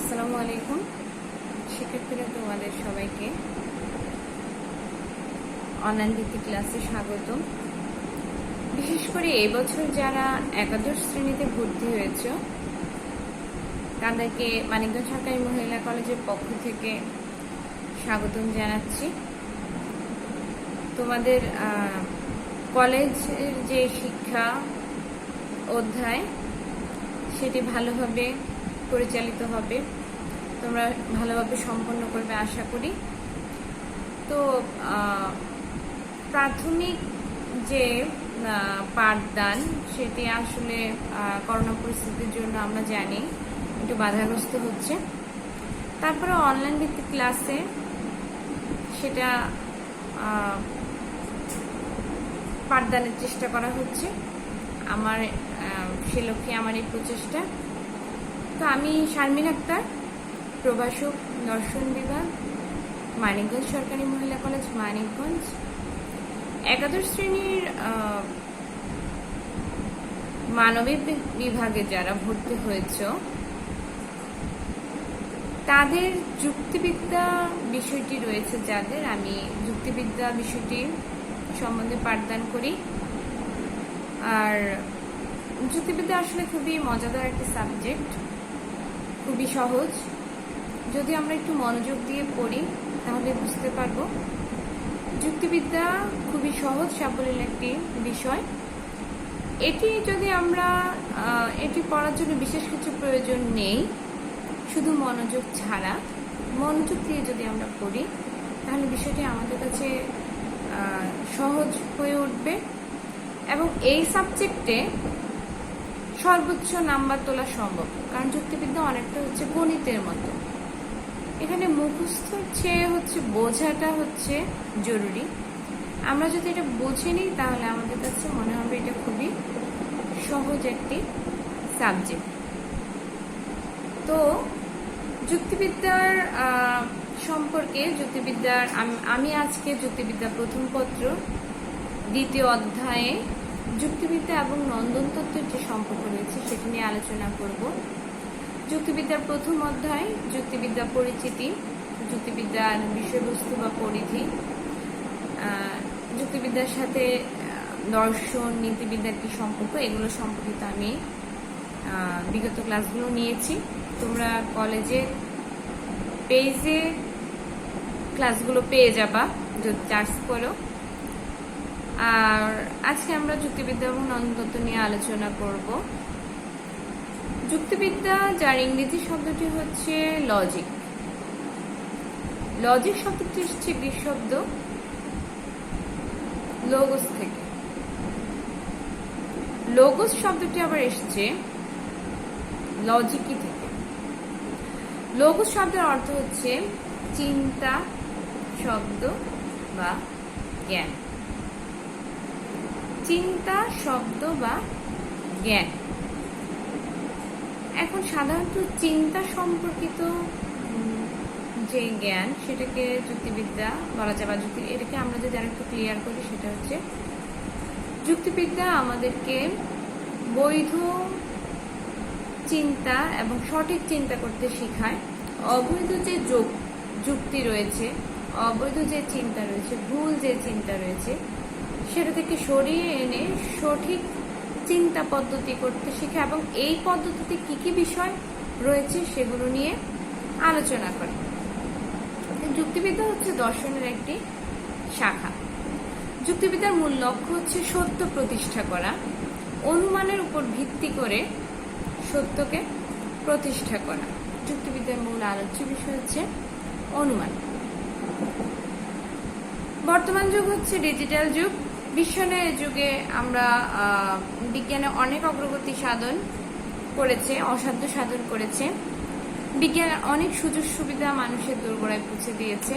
আসসালামু আলাইকুম শিক্ষার্থীরা, তোমাদের সবাইকে অনলাইন ভিত্তিক ক্লাসে স্বাগত। বিশেষ করে এবছর যারা একাদশ শ্রেণীতে ভর্তি হয়েছে তাদেরকে মানিকগঞ্জ সরকারি মহিলা কলেজের পক্ষ থেকে স্বাগতম জানাচ্ছি। তোমাদের কলেজের যে শিক্ষা অধ্যায় সেটি ভালোভাবে পরিচালিত হবে, তোমরা ভালোভাবে সম্পন্ন করবে আশা করি। তো প্রাথমিক যে পাঠদান সেটি আসলে করোনা পরিস্থিতির জন্য আমরা জানি একটু বাধাগ্রস্ত হচ্ছে। তারপরে অনলাইন ভিত্তিক ক্লাসে সেটা পাঠদানের চেষ্টা করা হচ্ছে। আমার সে লক্ষ্যে আমার এই প্রচেষ্টা। তো আমি শারমিন আক্তার, প্রভাষক, দর্শন বিভাগ, মানিকগঞ্জ সরকারি মহিলা কলেজ, মানিকগঞ্জ। একাদশ শ্রেণীর মানবিক বিভাগে যারা ভর্তি হয়েছ তাদের যুক্তিবিদ্যা বিষয়টি রয়েছে, যাদের আমি যুক্তিবিদ্যা বিষয়টি সম্বন্ধে পাঠদান করি। আর যুক্তিবিদ্যা আসলে খুবই মজাদার একটি সাবজেক্ট, খুবই সহজ। যদি আমরা একটু মনোযোগ দিয়ে পড়ি তাহলে বুঝতে পারবো যুক্তিবিদ্যা খুবই সহজ সাবলীল একটি বিষয়। এটি যদি আমরা এটি পড়ার জন্য বিশেষ কিছু প্রয়োজন নেই, শুধু মনোযোগ ছাড়া মনোযোগ দিয়ে যদি আমরা পড়ি তাহলে বিষয়টি আমাদের কাছে সহজ হয়ে উঠবে এবং এই সাবজেক্টে সর্বোচ্চ নাম্বার তোলা সম্ভব। কারণ যুক্তিবিদ্যা অনেকটা হচ্ছে গণিতের মতো, এখানে মুখস্থর চেয়ে বোঝাটা জরুরি। আমরা যদি এটা বুঝে নিই তাহলে আমাদের কাছে মনে হবে এটা খুবই সহজ একটি সাবজেক্ট। তো যুক্তিবিদ্যার সম্পর্কে আমি আজকে যুক্তিবিদ্যা প্রথম পত্র দ্বিতীয় অধ্যায়ে যুক্তিবিদ্যা এবং নন্দনতত্ত্বের যে সম্পর্ক রয়েছে সেটি নিয়ে আলোচনা করব। যুক্তিবিদ্যার প্রথম অধ্যায় যুক্তিবিদ্যা পরিচিতি, যুক্তিবিদ্যার বিষয়বস্তু বা পরিধি, যুক্তিবিদ্যার সাথে দর্শন, নীতিবিদ্যার কি সম্পর্ক, এগুলো সম্পর্কিত আমি বিগত ক্লাসগুলো নিয়েছি। তোমরা কলেজের পেজে ক্লাসগুলো পেয়ে যাবা যদি চার্জ করো। আর আজকে আমরা যুক্তিবিদ্যা এবং নন্দনতত্ত্ব নিয়ে আলোচনা করব। যুক্তিবিদ্যা, যার ইংরেজি শব্দটি হচ্ছে লজিক। লজিক শব্দটি এসেছে গ্রিক শব্দ লোগোস থেকে। লোগোস শব্দটি আবার এসেছে লজিকি থেকে। লোগোস শব্দের অর্থ হচ্ছে চিন্তা, শব্দ বা জ্ঞান। চিন্তা, শব্দ বা জ্ঞান। এখন সাধারণত চিন্তা সম্পর্কিত যে জ্ঞান সেটাকে যুক্তিবিদ্যা বলা যায়, বা এটাকে আমরা যদি আরেকটু ক্লিয়ার করি সেটা হচ্ছে যুক্তিবিদ্যা আমাদেরকে বৈধ চিন্তা এবং সঠিক চিন্তা করতে শেখায়। অবৈধ যে যুক্তি রয়েছে, অবৈধ যে চিন্তা রয়েছে, ভুল যে চিন্তা রয়েছে সেটা থেকে সরিয়ে এনে সঠিক চিন্তা পদ্ধতি করতে শেখে এবং এই পদ্ধতিতে কি কি বিষয় রয়েছে সেগুলো নিয়ে আলোচনা করে। যুক্তিবিদ্যা হচ্ছে দর্শনের একটি শাখা। যুক্তিবিদ্যার মূল লক্ষ্য হচ্ছে সত্য প্রতিষ্ঠা করা, অনুমানের উপর ভিত্তি করে সত্যকে প্রতিষ্ঠা করা। যুক্তিবিদ্যার মূল আলোচ্য বিষয় হচ্ছে অনুমান। বর্তমান যুগ হচ্ছে ডিজিটাল যুগ। বিশ্বায়নের যুগে আমরা বিজ্ঞানে অনেক অগ্রগতি সাধন করেছে, অসাধ্য সাধন করেছে। বিজ্ঞান অনেক সুযোগ সুবিধা মানুষের দোরগোড়ায় পৌঁছে দিয়েছে।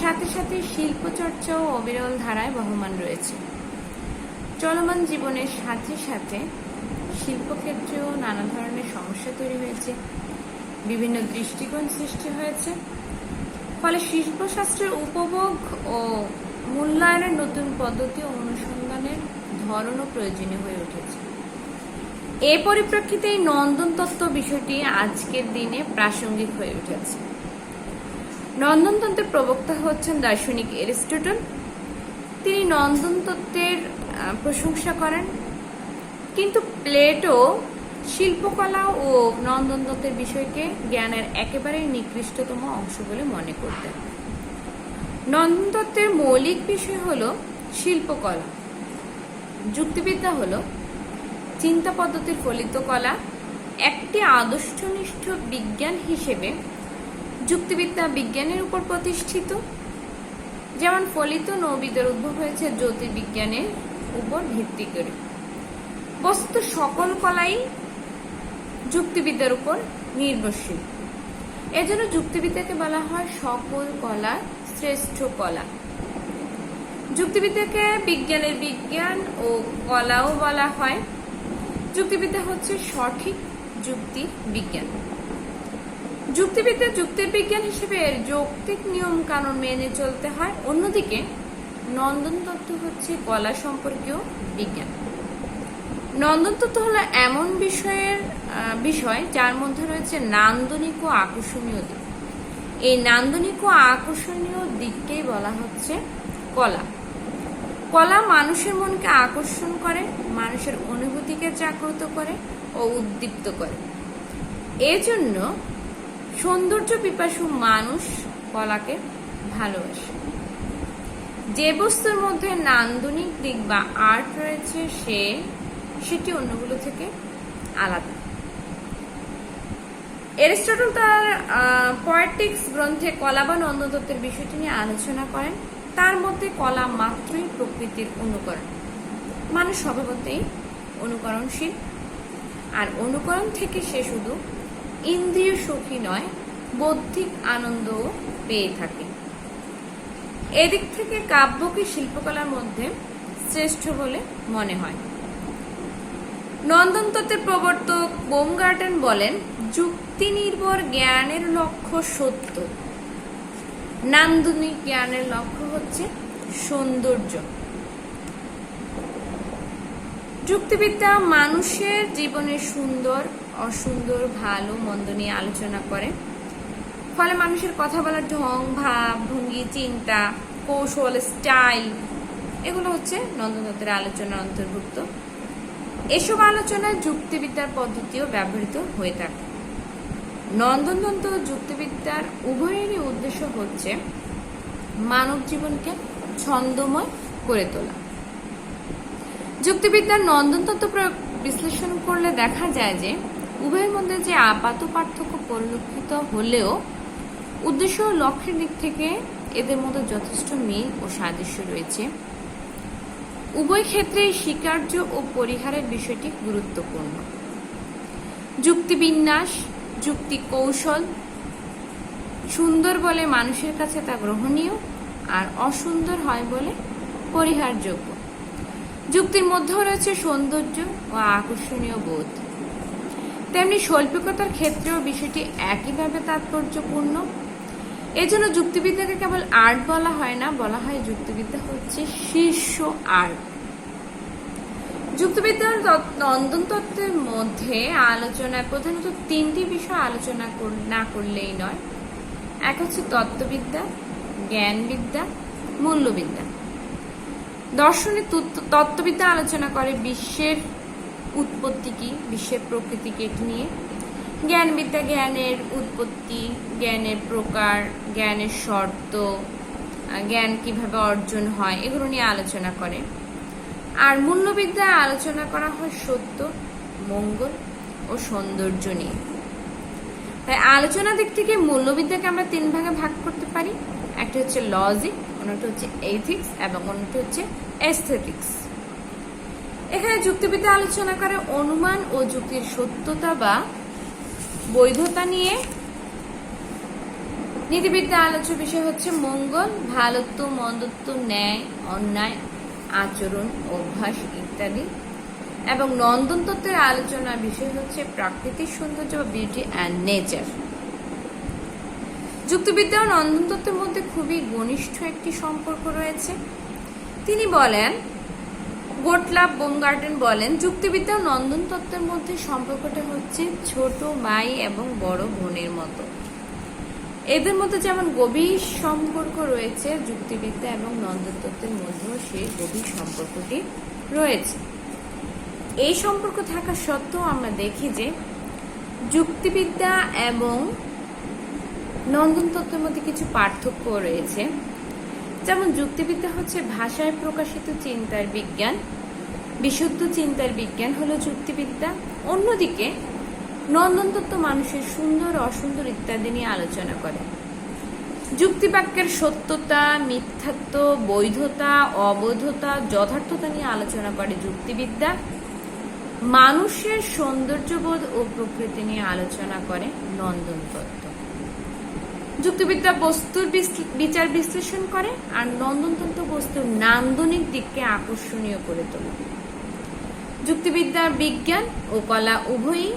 সাথে সাথে শিল্প চর্চাও অবিরল ধারায় বহমান রয়েছে। চলমান জীবনের সাথে সাথে শিল্পক্ষেত্রেও নানা ধরনের সমস্যা তৈরি হয়েছে, বিভিন্ন দৃষ্টিকোণ সৃষ্টি হয়েছে। ফলে শিল্পশাস্ত্রের উপভোগ ও মূল্যায়নের নতুন পদ্ধতি ও অনুসন্ধানের ধরনও প্রয়োজনীয় হয়ে উঠেছে। এই পরিপ্রেক্ষিতে এই নন্দন তত্ত্ব বিষয়টি আজকের দিনে প্রাসঙ্গিক হয়ে উঠেছে। নন্দন তত্ত্বের প্রবক্তা হচ্ছেন দার্শনিক এরিস্টটল। তিনি নন্দন তত্ত্বের প্রশংসা করেন, কিন্তু প্লেটো শিল্পকলা ও নন্দন তত্ত্বের বিষয়কে জ্ঞানের একেবারেই নিকৃষ্টতম অংশ বলে মনে করতেন। নন্দন তত্ত্বের মৌলিক বিষয় হল শিল্পকলা, যুক্তিবিদ্যা হল চিন্তা পদ্ধতির ফলিত কলা। একটি আদর্শনিষ্ঠ বিজ্ঞান হিসেবে যুক্তিবিদ্যা বিজ্ঞানের উপর প্রতিষ্ঠিত। যেমন ফলিত নৌবিদ্যার উদ্ভব হয়েছে জ্যোতির্বিজ্ঞানের উপর ভিত্তি করে। বস্তুত সকল কলাই যুক্তিবিদ্যার উপর নির্ভরশীল। এজন্য যুক্তিবিদ্যাকে বলা হয় সকল কলার শ্রেষ্ঠ কলা। যুক্তিবিদ্যাকে বিজ্ঞানের বিজ্ঞান ও কলাও বলা হয়। যুক্তিবিদ্যা হচ্ছে সঠিক যুক্তির বিজ্ঞান। যুক্তিবিদ্যা যুক্তির বিজ্ঞান হিসেবে এর যৌক্তিক নিয়ম কানুন মেনে চলতে হয়। অন্যদিকে নন্দন তত্ত্ব হচ্ছে কলা সম্পর্কীয় বিজ্ঞান। নন্দন তত্ত্ব হলো এমন বিষয় যার মধ্যে রয়েছে নান্দনিক ও আকর্ষণীয় দিক। এই নান্দনিক ও আকর্ষণীয় দিককেই বলা হচ্ছে কলা। কলা মানুষের মনকে আকর্ষণ করে, মানুষের অনুভূতিকে জাগ্রত করে ও উদ্দীপ্ত করে। এজন্য সৌন্দর্য পিপাসু মানুষ কলাকে ভালোবাসে। যে বস্তুর মধ্যে নান্দনিক দিক বা আর্ট রয়েছে সেটি অন্যগুলো থেকে আলাদা। এরিস্টটল তার পয়েটিক্স গ্রন্থে কলা বা নন্দতত্ত্বের বিষয়টি নিয়ে আলোচনা করেন। তার মধ্যে কলা মাত্রই প্রকৃতির অনুকরণ। মানুষ স্বভাবতই অনুকরণশীল, আর অনুকরণ থেকে সে শুধু ইন্দ্রিয় সুখী নয়, বৌদ্ধিক আনন্দও পেয়ে থাকে। এদিক থেকে কাব্যকে শিল্পকলার মধ্যে শ্রেষ্ঠ বলে মনে হয়। নন্দন তত্ত্বের প্রবর্তক বোমগার্টেন বলেন, যুক্তি নির্ভর জ্ঞানের লক্ষ্য সত্য, নান্দনিক জ্ঞানের লক্ষ্য হচ্ছে সৌন্দর্য। যুক্তিবিদ্যা মানুষের জীবনের সুন্দর অসুন্দর ভালো মন্দ নিয়ে আলোচনা করে। ফলে মানুষের কথা বলার ঢং, ভাব ভঙ্গি, চিন্তা কৌশল, স্টাইল এগুলো হচ্ছে নন্দন তত্ত্বের আলোচনার অন্তর্ভুক্ত। এসব আলোচনায় যুক্তিবিদ্যার পদ্ধতিও ব্যবহৃত হয়ে থাকে। নন্দন তত্ত্ব ও যুক্তিবিদ্যার উভয়েরই উদ্দেশ্য হচ্ছে মানব জীবনকে ছন্দময় করে তোলা। যুক্তিবিদ্যার নন্দন তত্ত্ব বিশ্লেষণ করলে দেখা যায় যে উভয়ের মধ্যে যে আপাত পার্থক্য পরিলক্ষিত হলেও উদ্দেশ্য ও লক্ষ্যের দিক থেকে এদের মধ্যে যথেষ্ট মিল ও সাদৃশ্য রয়েছে। উভয় ক্ষেত্রেই স্বীকার্য ও পরিহারের বিষয়টি গুরুত্বপূর্ণ। যুক্তিবিন্যাস, যুক্তি কৌশল সুন্দর বলে মানুষের কাছে তা গ্রহণীয়, আর অসুন্দর হয় বলে পরিহারযোগ্য। যুক্তির মধ্যেও রয়েছে সৌন্দর্য ও আকর্ষণীয় বোধ। তেমনি শৈল্পিকতার ক্ষেত্রেও বিষয়টি একইভাবে তাৎপর্যপূর্ণ। এজন্য যুক্তিবিদ্যাকে কেবল আর্ট বলা হয় না, বলা হয় যুক্তিবিদ্যা হচ্ছে শীর্ষ আর্ট। যুক্তিবিদ্যার নন্দন তত্ত্বের মধ্যে আলোচনায় প্রধানত তিনটি বিষয় আলোচনা না করলেই নয়। এক হচ্ছে তত্ত্ববিদ্যা, জ্ঞানবিদ্যা, মূল্যবিদ্যা। দর্শনে তত্ত্ববিদ্যা আলোচনা করে বিশ্বের উৎপত্তি কি, বিশ্বের প্রকৃতি কি এটি নিয়ে। জ্ঞানবিদ্যা জ্ঞানের উৎপত্তি, জ্ঞানের প্রকার, জ্ঞানের শর্ত, জ্ঞান কিভাবে অর্জন হয় এগুলো নিয়ে আলোচনা করে। আর মূল্যবিদ্যা আলোচনা করা হয় সত্য, মঙ্গল ও সৌন্দর্য নিয়ে। তাই আলোচনা দিক থেকে মূল্যবিদ্যাকে আমরা তিন ভাগে ভাগ করতে পারি। একটা হচ্ছে লজিক, অন্যটা হচ্ছে এথিক্স এবং অন্যটা হচ্ছে এস্থেটিক্স। এখানে যুক্তিবিদ্যা আলোচনা করে অনুমান ও যুক্তির সত্যতা বা বৈধতা নিয়ে। নীতিবিদ্যা আলোচ্য বিষয় হচ্ছে মঙ্গল, ভালোত্ব, মন্দত্ব, ন্যায়, অন্যায়, আচরণ, অভ্যাস ইত্যাদি। এবং নন্দন তত্ত্বের আলোচনার বিষয় হচ্ছে প্রাকৃতিক সৌন্দর্য বা বিউটি অ্যান্ড নেচার। যুক্তিবিদ্যা ও নন্দন তত্ত্বের মধ্যে খুবই ঘনিষ্ঠ একটি সম্পর্ক রয়েছে। তিনি বলেন, গোটলাব বোমগার্টেন বলেন, যুক্তিবিদ্যা ও নন্দন তত্ত্বের মধ্যে সম্পর্কটা হচ্ছে ছোট ভাই এবং বড় বোনের মতো। এদের মধ্যে যেমন গভীর সম্পর্ক রয়েছে, যুক্তিবিদ্যা এবং নন্দন তত্ত্বের মধ্যেও সেই গভীর সম্পর্কটি রয়েছে। এই সম্পর্ক থাকা সত্ত্বেও আমরা দেখি যে যুক্তিবিদ্যা এবং নন্দন তত্ত্বের মধ্যে কিছু পার্থক্য রয়েছে। যেমন যুক্তিবিদ্যা হচ্ছে ভাষায় প্রকাশিত চিন্তার বিজ্ঞান, বিশুদ্ধ চিন্তার বিজ্ঞান হলো যুক্তিবিদ্যা। অন্যদিকে নন্দন তত্ত্ব মানুষের সুন্দর অসুন্দর ইত্যাদি নিয়ে আলোচনা করে। যুক্তিবাক্যের সত্যতা, মিথ্যাত্ব, বৈধতা, অবৈধতা, যথার্থতা নিয়ে আলোচনা করে যুক্তিবিদ্যা। মানুষের সৌন্দর্যবোধ ও প্রকৃতি নিয়ে আলোচনা করে নন্দন তত্ত্ব। যুক্তিবিদ্যা বস্তুর বিচার বিশ্লেষণ করে, আর নন্দন তত্ত্ব বস্তুর নান্দনিক দিককে আকর্ষণীয় করে তোলে। যুক্তিবিদ্যার বিজ্ঞান ও কলা উভয়ই,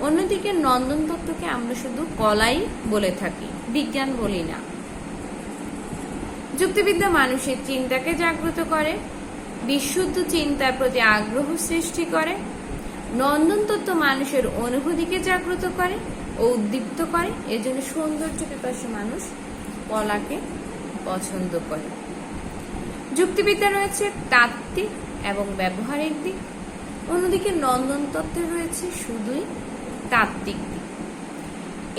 অন্যদিকে নন্দন তত্ত্বকে আমরা শুধু কলাই বলে থাকি, বিজ্ঞান বলি না। যুক্তিবিদ্যা মানুষের চিন্তাকে জাগ্রত করে, বিশুদ্ধ চিন্তার প্রতি আগ্রহ সৃষ্টি করে। নন্দন তত্ত্ব মানুষের অনুভূতিকে জাগ্রত করে ও উদ্দীপ্ত করে। এজন্য সৌন্দর্য পিপাসু মানুষ কলাকে পছন্দ করে। যুক্তিবিদ্যা রয়েছে তাত্ত্বিক এবং ব্যবহারিক দিক, অন্যদিকে নন্দন তত্ত্বে রয়েছে শুধুই তাত্ত্বিক দিক।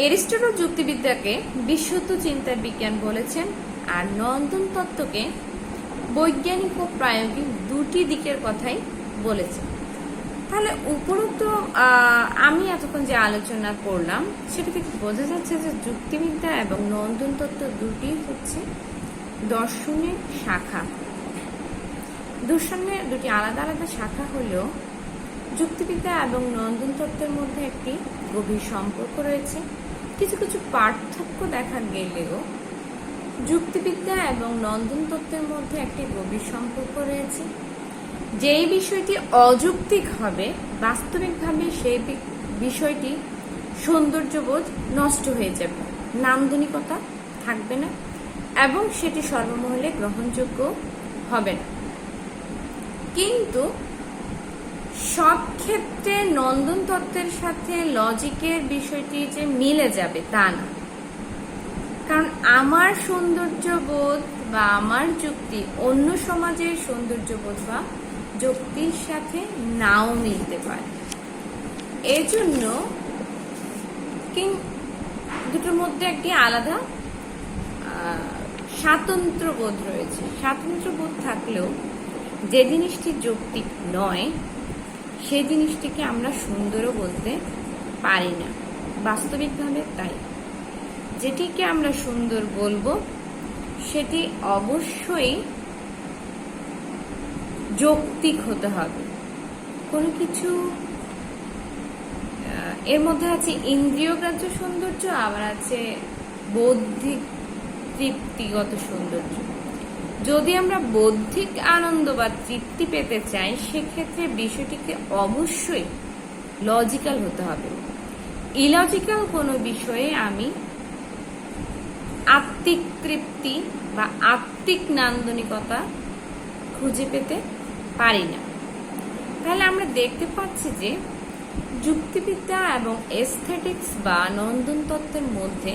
এরিস্টটল যুক্তিবিদ্যাকে বিশুদ্ধ চিন্তার বিজ্ঞান বলেছেন, আর নন্দন তত্ত্বকে বৈজ্ঞানিক ও প্রায়োগিক দুটি দিকের কথাই বলেছেন। তাহলে উপরোক্ত আমি এতক্ষণ যে আলোচনা করলাম সেটা থেকে বোঝা যাচ্ছে যে যুক্তিবিদ্যা এবং নন্দন তত্ত্ব দুটি হচ্ছে দর্শনের শাখা। দর্শনের দুটি আলাদা আলাদা শাখা হলেও যুক্তিবিদ্যা এবং নন্দন তত্ত্বের মধ্যে একটি গভীর সম্পর্ক রয়েছে। কিছু কিছু পার্থক্য দেখা গেলেও যুক্তিবিদ্যা এবং নন্দন তত্ত্বের মধ্যে একটি গভীর সম্পর্ক রয়েছে। যেই বিষয়টি অযৌক্তিক হবে, বাস্তবিকভাবে সেই বিষয়টি সৌন্দর্যবোধ নষ্ট হয়ে যাবে, নান্দনিকতা থাকবে না এবং সেটি সর্বমহলে গ্রহণযোগ্য হবে না। কিন্তু সব ক্ষেত্রে নন্দন তত্ত্বের সাথে লজিকের বিষয়টি যে মিলে যাবে তা না, কারণ আমার সৌন্দর্যবোধ বা আমার যুক্তি অন্য সমাজের সৌন্দর্যবোধ বা যুক্তির সাথে নাও মিলতে পারে। এজন্য দুটোর মধ্যে একটি আলাদা স্বাতন্ত্র্য বোধ রয়েছে। স্বাতন্ত্র্য বোধ থাকলেও যে জিনিসটি যৌক্তিক নয় সেই জিনিসটিকে আমরা সুন্দরও বলতে পারি না, বাস্তবিকভাবে তাই। যেটিকে আমরা সুন্দর বলবো সেটি অবশ্যই যৌক্তিক হতে হবে। কোনো কিছু এর মধ্যে আছে ইন্দ্রিয়গ্রাহ্য সৌন্দর্য, আবার আছে বৌদ্ধিক তৃপ্তিগত সৌন্দর্য। যদি আমরা বৌদ্ধিক আনন্দ বা তৃপ্তি পেতে চাই সেক্ষেত্রে বিষয়টিকে অবশ্যই লজিক্যাল হতে হবে। ইলজিক্যাল কোনো বিষয়ে আমি আত্মিক তৃপ্তি বা আত্মিক নান্দনিকতা খুঁজে পেতে পারি না। তাহলে আমরা দেখতে পাচ্ছি যে যুক্তিবিদ্যা এবং এস্থেটিক্স বা নন্দন তত্ত্বের মধ্যে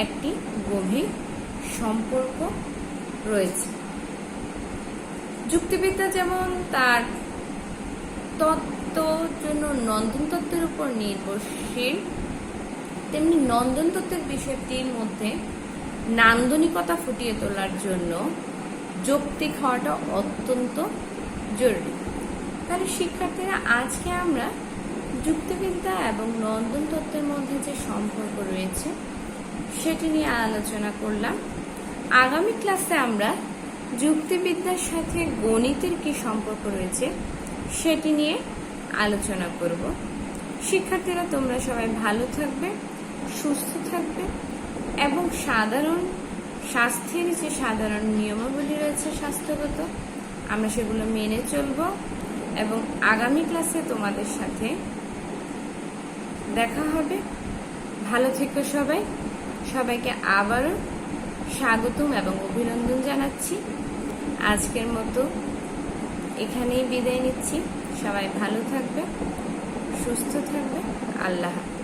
একটি গভীর সম্পর্ক রয়েছে। যুক্তিবিদ্যা যেমন তার তত্ত্বর জন্য নন্দন তত্ত্বের উপর নির্ভরশীল, তেমনি নন্দন তত্ত্বের বিষয়টির মধ্যে নান্দনিকতা ফুটিয়ে তোলার জন্য যৌক্তিক হওয়াটা অত্যন্ত জরুরি। তাহলে শিক্ষার্থীরা, আজকে আমরা যুক্তিবিদ্যা এবং নন্দন তত্ত্বের মধ্যে যে সম্পর্ক রয়েছে সেটি নিয়ে আলোচনা করলাম। আগামী ক্লাসে আমরা যুক্তিবিদ্যার সাথে গণিতের কি সম্পর্ক রয়েছে সেটি নিয়ে আলোচনা করব। শিক্ষার্থীরা, তোমরা সবাই ভালো থাকবে, সুস্থ থাকবে এবং স্বাস্থ্যের যে সাধারণ নিয়মাবলী রয়েছে স্বাস্থ্যগত, আমরা সেগুলো মেনে চলব এবং আগামী ক্লাসে তোমাদের সাথে দেখা হবে। ভালো থেকো সবাই। সবাইকে আবারও স্বাগতম এবং অভিনন্দন জানাচ্ছি। আজকের মতো এখানেই বিদায় নিচ্ছি। সবাই ভালো থাকবে, সুস্থ থাকবে। আল্লাহ হাফেজ।